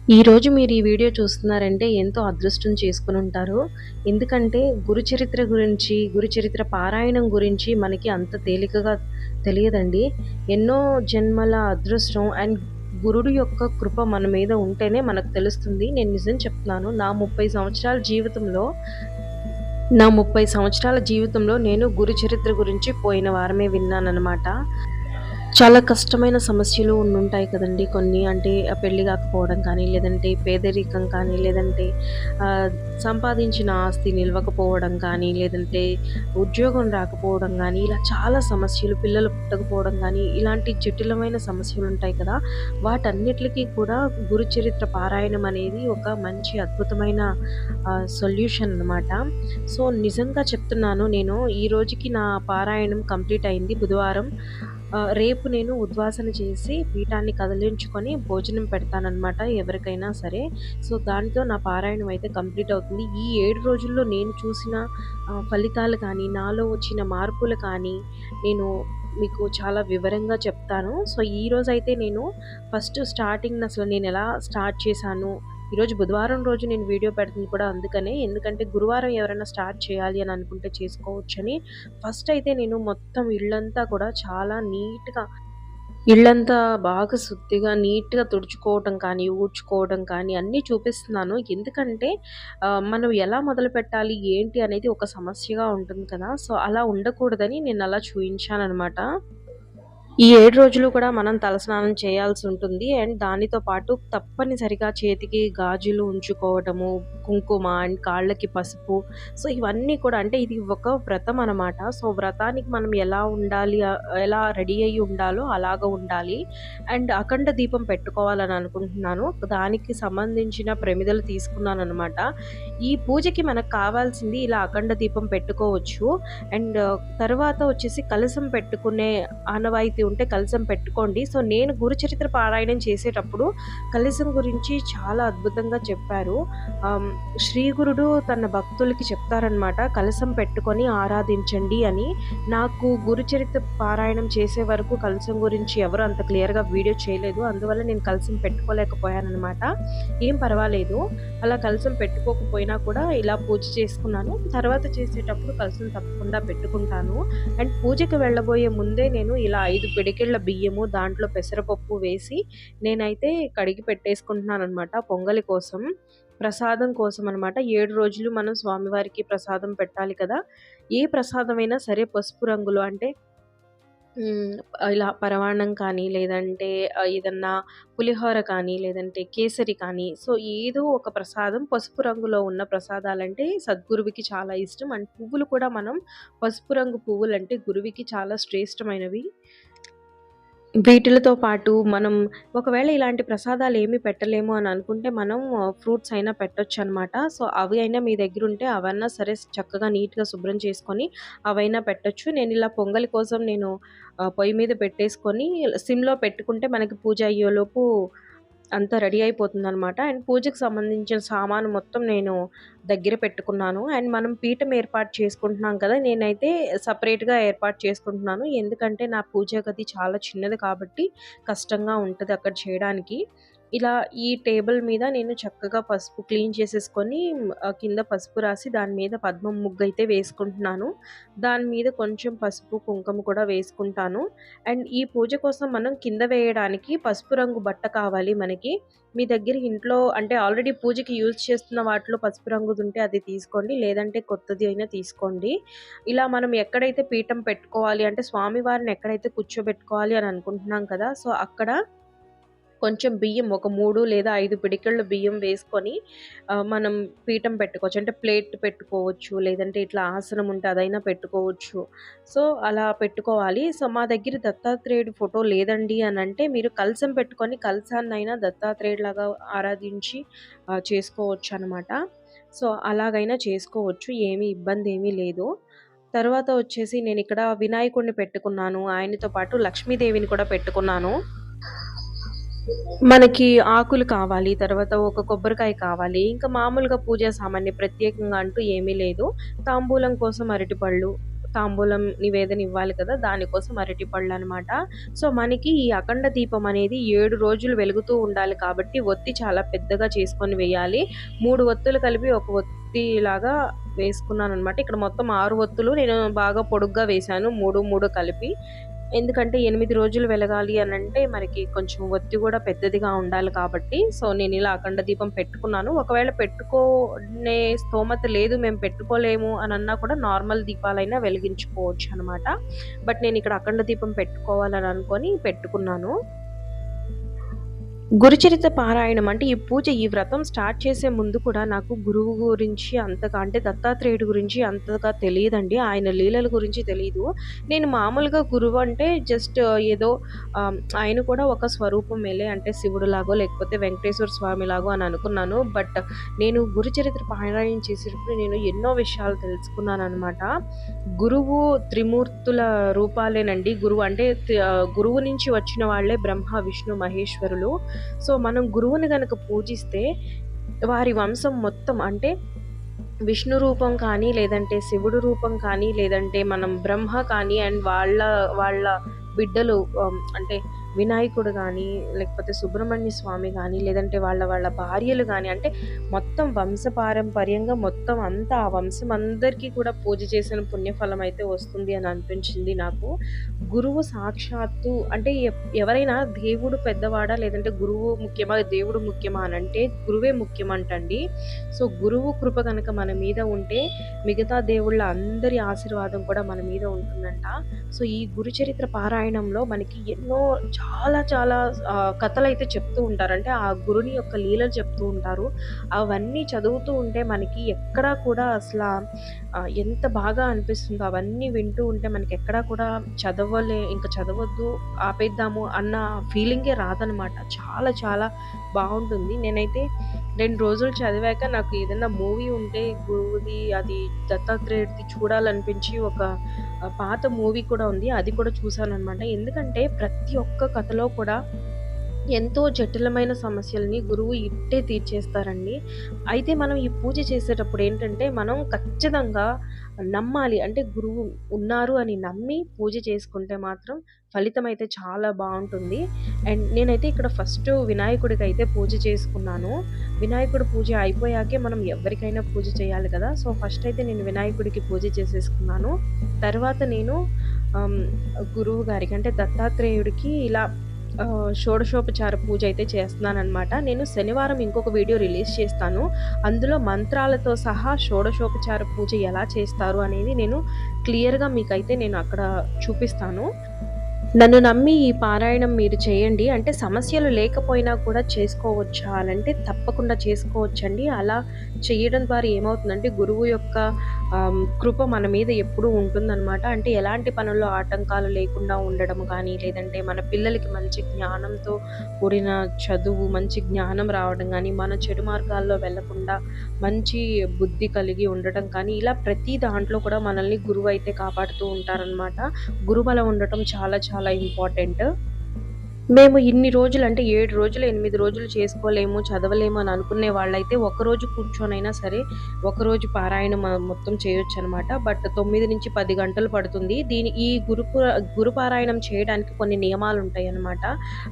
ఈరోజు మీరు ఈ వీడియో చూస్తున్నారంటే ఎంతో అదృష్టం చేసుకునుంటారు. ఎందుకంటే గురుచరిత్ర గురించి, గురుచరిత్ర పారాయణం గురించి మనకి అంత తేలికగా తెలియదండి. ఎన్నో జన్మల అదృష్టం అండ్ గురుడు యొక్క కృప మన మీద ఉంటేనే మనకు తెలుస్తుంది. నేను నిజం చెప్తున్నాను. నా 30 సంవత్సరాల జీవితంలో నేను గురుచరిత్ర గురించి పోయిన వారమే విన్నాననమాట. చాలా కష్టమైన సమస్యలు ఉండుంటాయి కదండీ కొన్ని. అంటే పెళ్లి కాకపోవడం కానీ, లేదంటే పేదరికం కానీ, లేదంటే ఆహ్, సంపాదించిన ఆస్తి నిలవకపోవడం కానీ, లేదంటే ఉద్యోగం రాకపోవడం గానీ, ఇలా చాలా సమస్యలు, పిల్లలు పుట్టకపోవడం గానీ, ఇలాంటి జటిలమైన సమస్యలుంటాయి కదా! వాటన్నిట్లికి కూడా గురుచరిత్ర పారాయణం అనేది ఒక మంచి అద్భుతమైన సొల్యూషన్ అనమాట. సో, నిజంగా చెప్తున్నాను, నేను ఈ రోజుకి నా పారాయణం కంప్లీట్ అయింది బుధవారం. రేపు నేను ఉద్వాసన చేసి పీఠాన్ని కదిలించుకొని భోజనం పెడతాననమాట ఎవరికైనా సరే. సో, దానితో నా పారాయణం అయితే కంప్లీట్ అవుతుంది. ఈ 7 రోజుల్లో నేను చూసిన ఫలితాలు కానీ, నాలో వచ్చిన మార్పులు కానీ, నేను మీకు చాలా వివరంగా చెప్తాను. సో, ఈరోజైతే నేను ఫస్ట్ స్టార్టింగ్‌న అసలు నేనెలా స్టార్ట్ చేశాను, ఈరోజు బుధవారం రోజు నేను వీడియో పెడుతుంది కూడా అందుకనే. ఎందుకంటే గురువారం ఎవరైనా స్టార్ట్ చేయాలి అని అనుకుంటే చేసుకోవచ్చని. ఫస్ట్ అయితే నేను మొత్తం ఇల్లంతా కూడా చాలా నీట్‌గా, ఇల్లంతా బాగా శుద్ధిగా నీట్‌గా తుడుచుకోవటం కానీ, ఊడ్చుకోవడం కానీ అన్నీ చూపిస్తున్నాను. ఎందుకంటే మనం ఎలా మొదలుపెట్టాలి, ఏంటి అనేది ఒక సమస్యగా ఉంటుంది కదా! సో, అలా ఉండకూడదని నేనలా చూయించాననమాట. ఈ 7 రోజులు కూడా మనం తలస్నానం చేయాల్సుంటుంది. అండ్ దానితో పాటు తప్పనిసరిగా చేతికి గాజులు ఉంచుకోవటము, కుంకుమ అండ్ కాళ్ళకి పసుపు. సో, ఇవన్నీ కూడా అంటే ఇది ఒక వ్రతం అనమాట. సో, వ్రతానికి మనం ఎలా ఉండాలి, ఎలా రెడీ అయ్యి ఉండాలో అలాగ ఉండాలి. అండ్ అఖండ దీపం పెట్టుకోవాలని అనుకుంటున్నాను. దానికి సంబంధించిన ప్రమిదలు తీసుకున్నాననమాట. ఈ పూజకి మనకు కావాల్సింది ఇలా అఖండ దీపం పెట్టుకోవచ్చు. అండ్ తర్వాత వచ్చేసి కలశం పెట్టుకునే ఆనవాయితీ ఉంటే కలశం పెట్టుకోండి. సో, నేను గురుచరిత్ర పారాయణం చేసేటప్పుడు కలశం గురించి చాలా అద్భుతంగా చెప్పారు. శ్రీ గురుడు తన భక్తులకి చెప్తారనమాట, కలశం పెట్టుకొని ఆరాధించండి అని. నాకు గురుచరిత్ర పారాయణం చేసే వరకు కలశం గురించి ఎవరు అంత క్లియర్‌గా వీడియో చేయలేదు. అందువల్ల నేను కలశం పెట్టుకోలేకపోయాననమాట. ఏం పర్వాలేదు. అలా కలశం పెట్టుకోకపోయినా కూడా ఇలా పూజ చేసుకున్నాను. తర్వాత చేసేటప్పుడు కలశం తప్పకుండా పెట్టుకుంటాను. అండ్ పూజకి వెళ్ళబోయే ముందే నేను ఇలా 5 పిడికిళ్ళ బియ్యము, దాంట్లో పెసరపప్పు వేసి నేనైతే కడిగి పెట్టేసుకుంటున్నాననమాట పొంగలి కోసం. ప్రసాదం కోసం అనమాట. 7 రోజులు మనం స్వామివారికి ప్రసాదం పెట్టాలి కదా! ఏ ప్రసాదమైనా సరే పసుపు రంగులో అంటే హ్మ్. ఇలా పరమాన్నం కానీ, లేదంటే ఏదన్నా పులిహోర కానీ, లేదంటే కేసరి కానీ, సో, ఏదో ఒక ప్రసాదం పసుపు రంగులో ఉన్న ప్రసాదాలంటే సద్గురువుకి చాలా ఇష్టం. అండ్ పువ్వులు కూడా మనం పసుపు రంగు పువ్వులంటే గురువుకి చాలా శ్రేష్టమైనవి. వీటిలతో పాటు మనం ఒకవేళ ఇలాంటి ప్రసాదాలేమి పెట్టలేము అని అనుకుంటే మనం ఫ్రూట్స్ అయినా పెట్టొచ్చనమాట. సో, అవి అయినా మీ దగ్గరుంటే అవన్నా సరే చక్కగా నీట్‌గా శుభ్రం చేసుకొని అవైనా పెట్టొచ్చు. నేనిలా పొంగలి కోసం నేను పొయ్యి మీద పెట్టేసుకొని సిమ్‌లో పెట్టుకుంటే మనకి పూజ అయ్యేలోపు అంతా రెడీ అయిపోతుందనమాట. అండ్ పూజకి సంబంధించిన సామాను మొత్తం నేను దగ్గర పెట్టుకున్నాను. అండ్ మనం పీఠం ఏర్పాటు చేసుకుంటున్నాం కదా! నేనైతే సెపరేట్‌గా ఏర్పాటు చేసుకుంటున్నాను. ఎందుకంటే నా పూజా గది చాలా చిన్నది కాబట్టి కష్టంగా ఉంటది అక్కడ చేయడానికి. ఇలా ఈ టేబుల్ మీద నేను చక్కగా పసుపు క్లీన్ చేసేసుకొని కింద పసుపు రాసి దాని మీద పద్మం ముగ్గయితే వేసుకుంటున్నాను. దాని మీద కొంచెం పసుపు, కుంకుమ కూడా వేసుకుంటాను. అండ్ ఈ పూజ కోసం మనం కింద వేయడానికి పసుపు రంగు బట్ట కావాలి మనకి. మీ దగ్గర ఇంట్లో అంటే ఆల్రెడీ పూజకి యూజ్ చేస్తున్న వాటిలో పసుపు రంగుదుంటే అది తీసుకోండి. లేదంటే కొత్తది అయినా తీసుకోండి. ఇలా మనం ఎక్కడైతే పీఠం పెట్టుకోవాలి అంటే స్వామివారిని ఎక్కడైతే కూర్చోబెట్టుకోవాలి అని అనుకుంటున్నాం కదా! సో, అక్కడ కొంచెం బియ్యం ఒక 3 లేదా 5 పిడికిళ్ళు బియ్యం వేసుకొని మనం పీఠం పెట్టుకోవచ్చు. అంటే ప్లేట్ పెట్టుకోవచ్చు. లేదంటే ఇట్లా ఆసనం ఉంటే అదైనా పెట్టుకోవచ్చు. సో, అలా పెట్టుకోవాలి. సో, మా దగ్గర దత్తాత్రేయుడి ఫోటో లేదండి అనంటే మీరు కలశం పెట్టుకొని కలశాన్నైనా దత్తాత్రేయుడిలాగా ఆరాధించి చేసుకోవచ్చనమాట. సో, అలాగైనా చేసుకోవచ్చు. ఏమీ ఇబ్బందేమీ లేదు. తర్వాత వచ్చేసి నేనిక్కడ వినాయకుడిని పెట్టుకున్నాను. ఆయనతో పాటు లక్ష్మీదేవిని కూడా పెట్టుకున్నాను. మనకి ఆకులు కావాలి. తర్వాత ఒక కొబ్బరికాయ కావాలి. ఇంకా మామూలుగా పూజా సామాన్య ప్రత్యేకంగా అంటూ ఏమీ లేదు. తాంబూలం కోసం అరటిపళ్ళు, తాంబూలం నివేదన ఇవ్వాలి కదా, దానికోసం అరటిపళ్ళు అనమాట. సో మనకి ఈ అఖండ దీపం అనేది 7 రోజులు వెలుగుతూ ఉండాలి కాబట్టి ఒత్తి చాలా పెద్దగా చేసుకొని వేయాలి. 3 ఒత్తులు కలిపి ఒక ఒత్తి లాగా వేసుకున్నాను అనమాట. ఇక్కడ మొత్తం 6 ఒత్తులు నేను బాగా పొడుగ్గా వేశాను, 3 కలిపి. ఎందుకంటే 8 రోజులు వెలగాలి అనంటే మనకి కొంచెం ఒత్తి కూడా పెద్దదిగా ఉండాలి కాబట్టి, సో నేను ఇలా అఖండ దీపం పెట్టుకున్నాను. ఒకవేళ పెట్టుకునే స్తోమత లేదు, మేము పెట్టుకోలేము అని అన్నా కూడా నార్మల్ దీపాలైనా వెలిగించుకోవచ్చు అనమాట. బట్ నేను ఇక్కడ అఖండ దీపం పెట్టుకోవాలని అనుకొని పెట్టుకున్నాను. గురుచరిత్ర పారాయణం అంటే ఈ పూజ, ఈ వ్రతం స్టార్ట్ చేసే ముందు కూడా నాకు గురువు గురించి అంతగా, అంటే దత్తాత్రేయుడి గురించి అంతగా తెలియదండి. ఆయన లీలల గురించి తెలీదు. నేను మామూలుగా గురువు అంటే జస్ట్ ఏదో ఆయన కూడా ఒక స్వరూపమేలే, అంటే శివుడులాగో లేకపోతే వెంకటేశ్వర స్వామిలాగో అని అనుకున్నాను. బట్ నేను గురుచరిత్ర పారాయణం చేసేటప్పుడు నేను ఎన్నో విషయాలు తెలుసుకున్నాననమాట. గురువు త్రిమూర్తుల రూపాలేనండి. గురువు అంటే గురువు నుంచి వచ్చిన వాళ్ళే బ్రహ్మ, విష్ణు, మహేశ్వరులు. సో మనం గురువుని గనక పూజిస్తే వారి వంశం మొత్తం, అంటే విష్ణు రూపం కానీ, లేదంటే శివుడు రూపం కానీ, లేదంటే మనం బ్రహ్మ కానీ, అండ్ వాళ్ళ వాళ్ళ బిడ్డలు అంటే వినాయకుడు కానీ, లేకపోతే సుబ్రహ్మణ్య స్వామి కానీ, లేదంటే వాళ్ళ భార్యలు కానీ, అంటే మొత్తం వంశపారంపర్యంగా మొత్తం అంతా ఆ వంశం అందరికీ కూడా పూజ చేసిన పుణ్యఫలం అయితే వస్తుంది అని అనిపించింది నాకు. గురువు సాక్షాత్తు, అంటే ఎవరైనా దేవుడు పెద్దవాడా, లేదంటే గురువు ముఖ్యమా, దేవుడు ముఖ్యమా అని అంటే గురువే ముఖ్యమంటండి. సో గురువు కృప కనుక మన మీద ఉంటే మిగతా దేవుళ్ళ అందరి ఆశీర్వాదం కూడా మన మీద ఉంటుందంట. సో ఈ గురుచరిత్ర పారాయణంలో మనకి ఎన్నో చాలా చాలా కథలైతే చెప్తూ ఉంటారు. అంటే ఆ గురుని యొక్క లీలలు చెప్తూ ఉంటారు. అవన్నీ చదువుతూ ఉంటే మనకి ఎక్కడా కూడా అసలు ఎంత బాగా అనిపిస్తుందో, అవన్నీ వింటూ ఉంటే మనకి ఎక్కడా కూడా ఇంకా చదవద్దు, ఆపేద్దాము అన్న ఫీలింగే రాదనమాట. చాలా చాలా బాగుంటుంది. నేనైతే 2 రోజులు చదివాక నాకు ఏదైనా మూవీ ఉంటే గురువుది, అది దత్తాత్రేయుడిది చూడాలనిపించి ఒక పాత మూవీ కూడా ఉంది, అది కూడా చూసాననమాట. ఎందుకంటే ప్రతి ఒక్క కథలో కూడా ఎంతో జటిలమైన సమస్యలని గురువు ఇట్టే తీర్చేస్తారండి. అయితే మనం ఈ పూజ చేసేటప్పుడు ఏంటంటే మనం ఖచ్చితంగా నమ్మాలి. అంటే గురువు ఉన్నారు అని నమ్మి పూజ చేసుకుంటే మాత్రం ఫలితం అయితే చాలా బాగుంటుంది. అండ్ నేనైతే ఇక్కడ ఫస్ట్ వినాయకుడికైతే పూజ చేసుకున్నాను. వినాయకుడి పూజ అయిపోయాకే మనం ఎవరికైనా పూజ చేయాలి కదా. సో ఫస్ట్ అయితే నేను వినాయకుడికి పూజ చేసేసుకున్నాను. తర్వాత నేను గురువు గారికి, అంటే దత్తాత్రేయుడికి ఇలా షోడశోపచార పూజ అయితే చేస్తున్నాననమాట. నేను శనివారం ఇంకొక వీడియో రిలీజ్ చేస్తాను. అందులో మంత్రాలతో సహా షోడశోపచార పూజ ఎలా చేస్తారు అనేది నేను క్లియర్గా మీకైతే నేను అక్కడ చూపిస్తాను. నన్ను నమ్మి ఈ పారాయణం మీరు చేయండి. అంటే సమస్యలు లేకపోయినా కూడా చేసుకోవచ్చా అనంటే తప్పకుండా చేసుకోవచ్చండి. అలా చేయడం ద్వారా ఏమవుతుందంటే గురువు యొక్క కృప మన మీద ఎప్పుడూ ఉంటుందన్నమాట. అంటే ఎలాంటి పనుల్లో ఆటంకాలు లేకుండా ఉండడం కానీ, లేదంటే మన పిల్లలకి మంచి జ్ఞానంతో కూడిన చదువు, మంచి జ్ఞానం రావడం కానీ, మన చెడు మార్గాల్లో వెళ్ళకుండా మంచి బుద్ధి కలిగి ఉండటం కానీ, ఇలా ప్రతి దాంట్లో కూడా మనల్ని గురువు అయితే కాపాడుతూ ఉంటారనమాట. గురుబలం ఉండటం చాలా చాలా ఇంపార్టెంట్. మేము ఇన్ని రోజులు, అంటే 7 రోజులు 8 రోజులు చేసుకోలేము, చదవలేము అని అనుకునే వాళ్ళైతే ఒకరోజు కూర్చొనైనా సరే ఒకరోజు పారాయణం మొత్తం చేయొచ్చు అనమాట. బట్ 9 నుంచి 10 గంటలు పడుతుంది. ఈ గురు పారాయణం చేయడానికి కొన్ని నియమాలు ఉంటాయి అన్నమాట.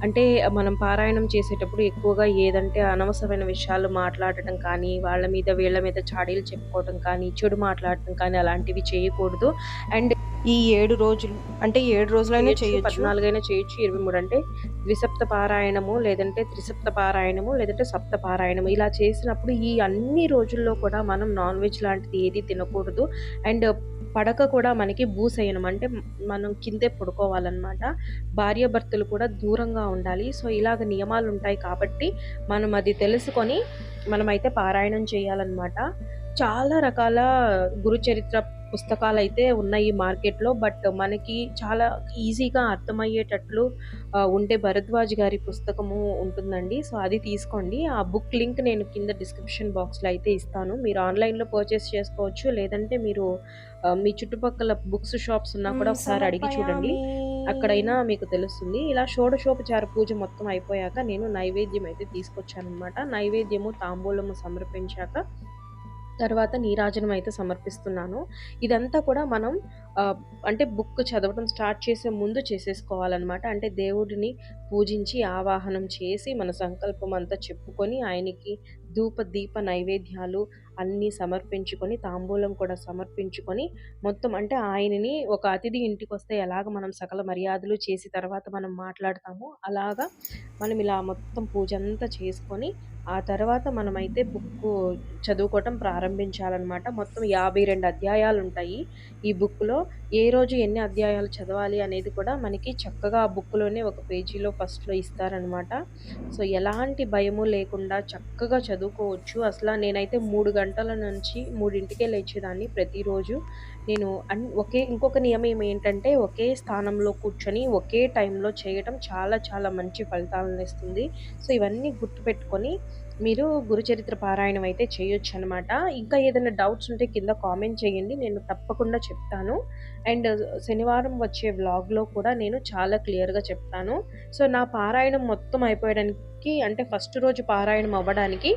అంటే మనం పారాయణం చేసేటప్పుడు ఎక్కువగా ఏదంటే అనవసరమైన విషయాలు మాట్లాడటం కానీ, వాళ్ళ మీద వీళ్ళ మీద చాడీలు చెప్పుకోవటం కానీ, చెడు మాట్లాడటం కానీ అలాంటివి చేయకూడదు. అండ్ ఈ 7 రోజులు, అంటే 7 రోజులైనా చేయొచ్చు, 14 అయినా చేయొచ్చు, 23 అంటే ద్విసప్త పారాయణము, లేదంటే త్రిసప్త పారాయణము, లేదంటే సప్త పారాయణము ఇలా చేసినప్పుడు ఈ అన్ని రోజుల్లో కూడా మనం నాన్ వెజ్ లాంటిది ఏది తినకూడదు. అండ్ పడక కూడా మనకి భూశయనం, అంటే మనం కిందే పడుకోవాలన్నమాట. భార్యాభర్తలు కూడా దూరంగా ఉండాలి. సో ఇలాగ నియమాలు ఉంటాయి కాబట్టి మనం అది తెలుసుకొని మనమైతే పారాయణం చేయాలన్నమాట. చాలా రకాల గురుచరిత్ర పుస్తకాలైతే ఉన్నాయి మార్కెట్‌లో. బట్ మనకి చాలా ఈజీగా అర్థమయ్యేటట్లు ఉండే భరద్వాజ్ గారి పుస్తకము ఉంటుందండి. సో అది తీసుకోండి. ఆ బుక్ లింక్ నేను కింద డిస్క్రిప్షన్ బాక్స్‌లో అయితే ఇస్తాను. మీరు ఆన్‌లైన్‌లో పర్చేస్ చేసుకోవచ్చు. లేదంటే మీరు మీ చుట్టుపక్కల బుక్స్ షాప్స్ ఉన్నా కూడా ఒకసారి అడిగి చూడండి. అక్కడైనా మీకు తెలుస్తుంది. ఇలా షోడశోపచార పూజ మొత్తం అయిపోయాక నేను నైవేద్యం అయితే తీసుకొచ్చాననమాట. నైవేద్యము, తాంబూలము సమర్పించాక తర్వాత నీరాజనం అయితే సమర్పిస్తున్నాను. ఇదంతా కూడా మనం అంటే బుక్ చదవడం స్టార్ట్ చేసే ముందు చేసేసుకోవాలనమాట. అంటే దేవుడిని పూజించి, ఆవాహనం చేసి, మన సంకల్పం అంతా చెప్పుకొని, ఆయనకి ధూప, దీప నైవేద్యాలు అన్నీ సమర్పించుకొని, తాంబూలం కూడా సమర్పించుకొని, మొత్తం అంటే ఆయనని ఒక అతిథి ఇంటికొస్తే ఎలాగ మనం సకల మర్యాదలు చేసి తర్వాత మనం మాట్లాడతామో, అలాగా మనం ఇలా మొత్తం పూజంతా చేసుకొని, ఆ తర్వాత మనమైతే బుక్కు చదువుకోవటం ప్రారంభించాలనమాట. మొత్తం 52 అధ్యాయాలుంటాయి ఈ బుక్‌లో. ఏ రోజు ఎన్ని అధ్యాయాలు చదవాలి అనేది కూడా మనకి చక్కగా ఆ బుక్‌లోనే ఒక పేజీలో ఫస్ట్‌లో ఇస్తారనమాట. సో, ఎలాంటి భయము లేకుండా చక్కగా చదువుకోవచ్చు. నేనైతే 3 గంటల నుంచి 3కే లేచేదాన్ని ప్రతిరోజు. నేను ఇంకొక నియమం ఏంటంటే, ఒకే స్థానంలో కూర్చొని, ఒకే టైంలో చేయటం చాలా చాలా మంచి ఫలితాలనిస్తుంది. సో, ఇవన్నీ గుర్తుపెట్టుకొని మీరు గురుచరిత్ర పారాయణం అయితే చేయొచ్చనమాట. ఇంకా ఏదైనా డౌట్స్ ఉంటే కింద కామెంట్ చేయండి. నేను తప్పకుండా చెప్తాను. అండ్ శనివారం వచ్చే వ్లాగ్‌లో కూడా నేను చాలా క్లియర్‌గా చెప్తాను. సో, నా పారాయణం మొత్తం అయిపోయడానికి అంటే ఫస్ట్ రోజు పారాయణం అవ్వడానికి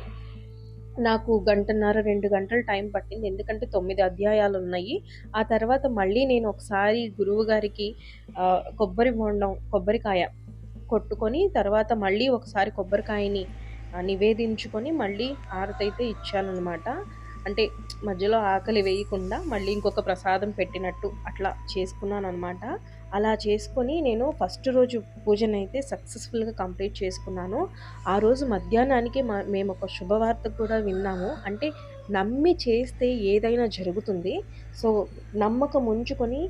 నాకు గంటన్నర, 2 గంటలు టైం పట్టింది. ఎందుకంటే 9 అధ్యాయాలున్నాయి. ఆ తర్వాత మళ్ళీ నేను ఒకసారి గురువుగారికి కొబ్బరికాయ కొట్టుకొని, తర్వాత మళ్ళీ ఒకసారి కొబ్బరికాయని నివేదించుకొని, మళ్ళీ హారతయితే ఇచ్చాననమాట. అంటే మధ్యలో ఆకలి వేయకుండా మళ్ళీ ఇంకొక ప్రసాదం పెట్టినట్టు అట్లా చేసుకున్నాననమాట. అలా చేసుకొని నేను ఫస్ట్ రోజు పూజనైతే సక్సెస్‌ఫుల్‌గా కంప్లీట్ చేసుకున్నాను. ఆ రోజు మధ్యాహ్నానికి మేమొక శుభవార్త కూడా విన్నాము. అంటే నమ్మి చేస్తే ఏదైనా జరుగుతుంది. సో, నమ్మకం ఉంచుకొని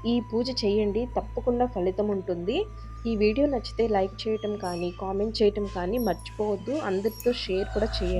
ఈ పూజ చేయండి. తప్పకుండా ఫలితముంటుంది. ఈ వీడియో నచ్చితే లైక్ చేయటం కానీ, కామెంట్ చేయటం కానీ మర్చిపోవద్దు. అందరితో షేర్ కూడా చేయండి.